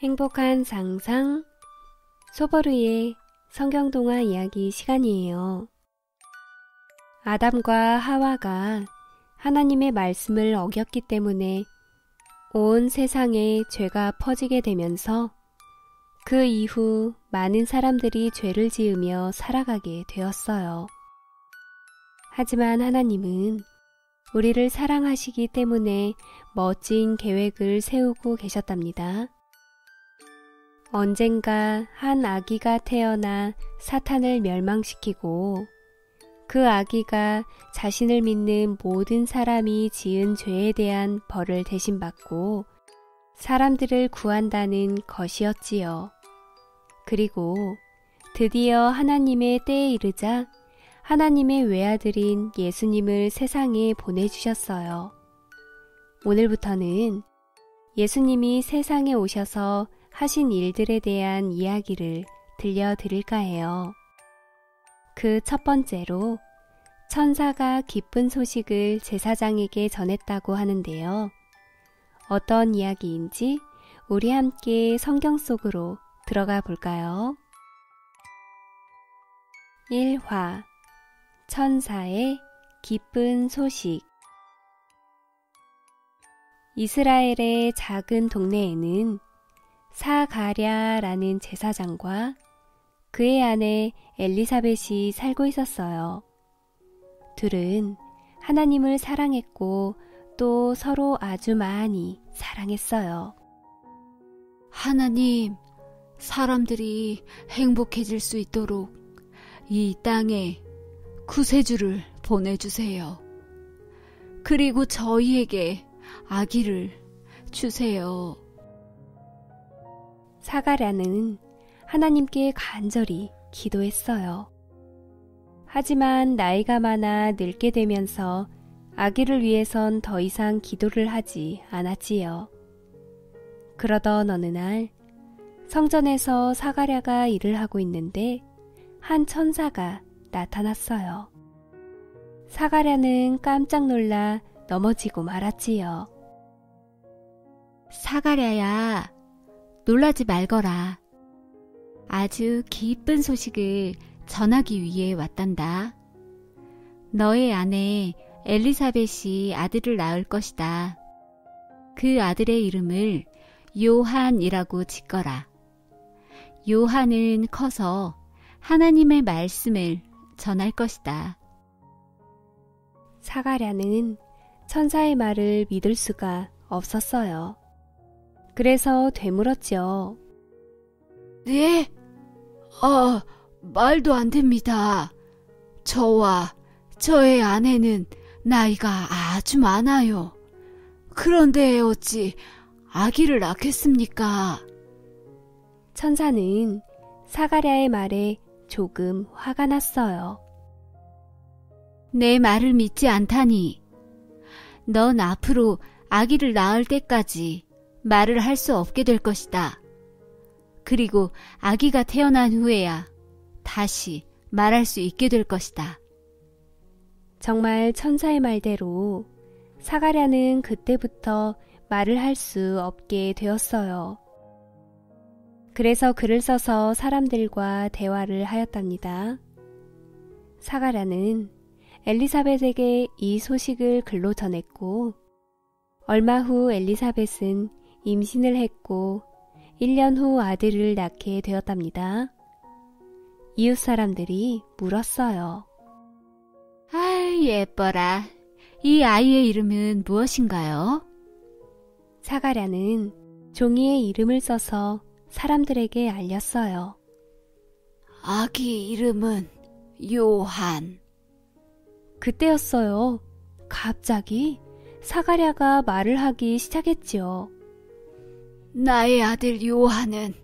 행복한 상상 소보루의 성경동화 이야기 시간이에요. 아담과 하와가 하나님의 말씀을 어겼기 때문에 온 세상에 죄가 퍼지게 되면서 그 이후 많은 사람들이 죄를 지으며 살아가게 되었어요. 하지만 하나님은 우리를 사랑하시기 때문에 멋진 계획을 세우고 계셨답니다. 언젠가 한 아기가 태어나 사탄을 멸망시키고 그 아기가 자신을 믿는 모든 사람이 지은 죄에 대한 벌을 대신 받고 사람들을 구한다는 것이었지요. 그리고 드디어 하나님의 때에 이르자 하나님의 외아들인 예수님을 세상에 보내주셨어요. 오늘부터는 예수님이 세상에 오셔서 하신 일들에 대한 이야기를 들려드릴까 해요. 그 첫 번째로 천사가 기쁜 소식을 제사장에게 전했다고 하는데요. 어떤 이야기인지 우리 함께 성경 속으로 들어가 볼까요? 1화 천사의 기쁜 소식. 이스라엘의 작은 동네에는 사가랴라는 제사장과 그의 아내 엘리사벳이 살고 있었어요. 둘은 하나님을 사랑했고 또 서로 아주 많이 사랑했어요. 하나님, 사람들이 행복해질 수 있도록 이 땅에 구세주를 보내주세요. 그리고 저희에게 아기를 주세요. 사가랴는 하나님께 간절히 기도했어요. 하지만 나이가 많아 늙게 되면서 아기를 위해선 더 이상 기도를 하지 않았지요. 그러던 어느 날 성전에서 사가랴가 일을 하고 있는데 한 천사가 나타났어요. 사가랴는 깜짝 놀라 넘어지고 말았지요. 사가랴야, 놀라지 말거라. 아주 기쁜 소식을 전하기 위해 왔단다. 너의 아내 엘리사벳이 아들을 낳을 것이다. 그 아들의 이름을 요한이라고 짓거라. 요한은 커서 하나님의 말씀을 전할 것이다. 사가랴는 천사의 말을 믿을 수가 없었어요. 그래서 되물었죠. 네? 말도 안 됩니다. 저와 저의 아내는 나이가 아주 많아요. 그런데 어찌 아기를 낳겠습니까? 천사는 사가랴의 말에 조금 화가 났어요. 내 말을 믿지 않다니. 넌 앞으로 아기를 낳을 때까지 말을 할 수 없게 될 것이다. 그리고 아기가 태어난 후에야 다시 말할 수 있게 될 것이다. 정말 천사의 말대로 사가랴는 그때부터 말을 할 수 없게 되었어요. 그래서 글을 써서 사람들과 대화를 하였답니다. 사가랴는 엘리사벳에게 이 소식을 글로 전했고 얼마 후 엘리사벳은 임신을 했고 1년 후 아들을 낳게 되었답니다. 이웃 사람들이 물었어요. 예뻐라. 이 아이의 이름은 무엇인가요? 사가랴는 종이에 이름을 써서 사람들에게 알렸어요. 아기 이름은 요한. 그때였어요. 갑자기 사가랴가 말을 하기 시작했지요. 나의 아들 요한은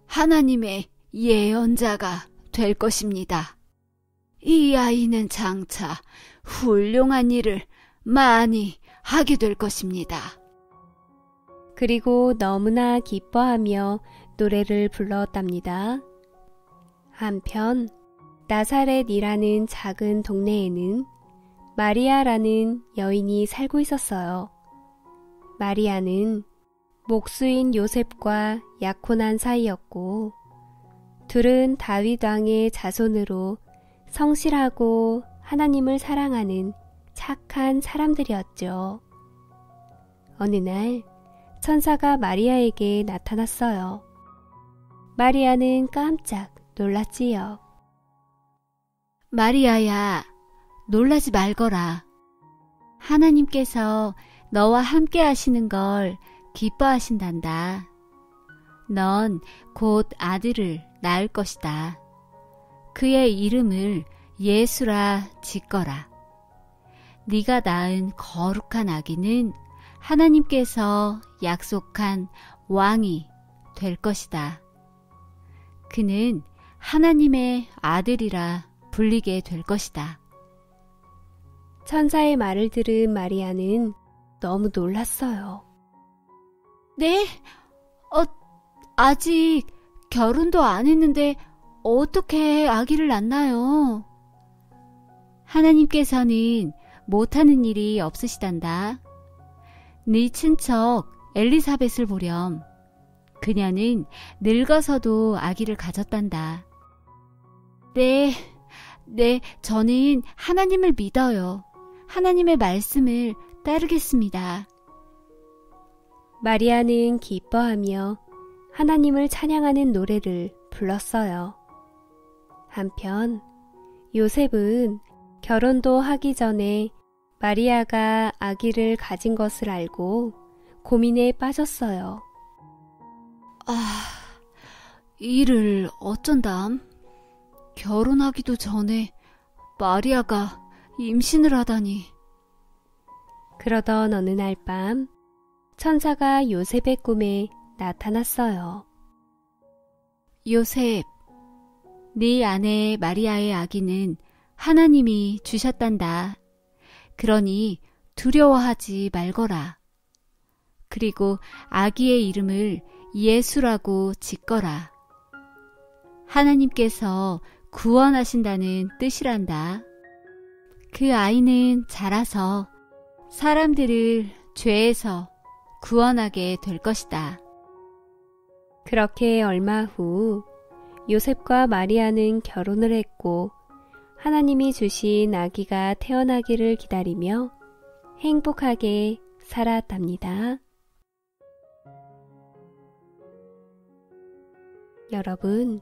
하나님의 예언자가 될 것입니다. 이 아이는 장차 훌륭한 일을 많이 하게 될 것입니다. 그리고 너무나 기뻐하며 노래를 불렀답니다. 한편 나사렛이라는 작은 동네에는 마리아라는 여인이 살고 있었어요. 마리아는 목수인 요셉과 약혼한 사이였고 둘은 다윗 왕의 자손으로 성실하고 하나님을 사랑하는 착한 사람들이었죠. 어느 날 천사가 마리아에게 나타났어요. 마리아는 깜짝 놀랐지요. 마리아야, 놀라지 말거라. 하나님께서 너와 함께 하시는 걸 기뻐하신단다. 넌 곧 아들을 낳을 것이다. 그의 이름을 예수라 짓거라. 네가 낳은 거룩한 아기는 하나님께서 약속한 왕이 될 것이다. 그는 하나님의 아들이라 불리게 될 것이다. 천사의 말을 들은 마리아는 너무 놀랐어요. 네? 아직 결혼도 안 했는데 어떻게 아기를 낳나요? 하나님께서는 못하는 일이 없으시단다. 네 친척 엘리사벳을 보렴. 그녀는 늙어서도 아기를 가졌단다. 네, 저는 하나님을 믿어요. 하나님의 말씀을 따르겠습니다. 마리아는 기뻐하며 하나님을 찬양하는 노래를 불렀어요. 한편 요셉은 결혼도 하기 전에 마리아가 아기를 가진 것을 알고 고민에 빠졌어요. 이를 어쩐담? 결혼하기도 전에 마리아가 임신을 하다니. 그러던 어느 날 밤 천사가 요셉의 꿈에 나타났어요. 요셉, 네 아내 마리아의 아기는 하나님이 주셨단다. 그러니 두려워하지 말거라. 그리고 아기의 이름을 예수라고 짓거라. 하나님께서 구원하신다는 뜻이란다. 그 아이는 자라서 사람들을 죄에서 구원하게 될 것이다. 그렇게 얼마 후 요셉과 마리아는 결혼을 했고 하나님이 주신 아기가 태어나기를 기다리며 행복하게 살았답니다. 여러분,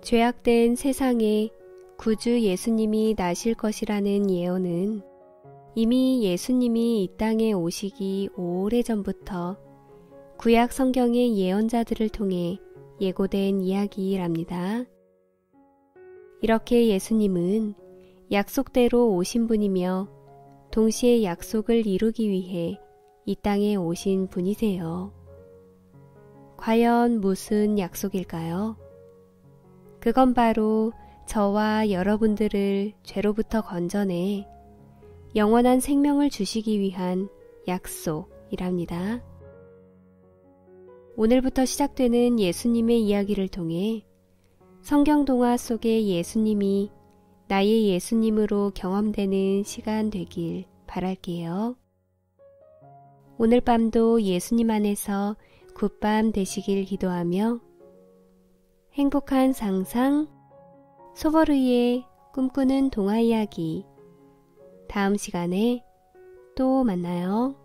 죄악된 세상에 구주 예수님이 나실 것이라는 예언은 이미 예수님이 이 땅에 오시기 오래전부터 구약 성경의 예언자들을 통해 예고된 이야기랍니다. 이렇게 예수님은 약속대로 오신 분이며 동시에 약속을 이루기 위해 이 땅에 오신 분이세요. 과연 무슨 약속일까요? 그건 바로 저와 여러분들을 죄로부터 건져내 영원한 생명을 주시기 위한 약속이랍니다. 오늘부터 시작되는 예수님의 이야기를 통해 성경 동화 속의 예수님이 나의 예수님으로 경험되는 시간 되길 바랄게요. 오늘 밤도 예수님 안에서 굿밤 되시길 기도하며 행복한 상상, 소버루이의 꿈꾸는 동화 이야기 다음 시간에 또 만나요.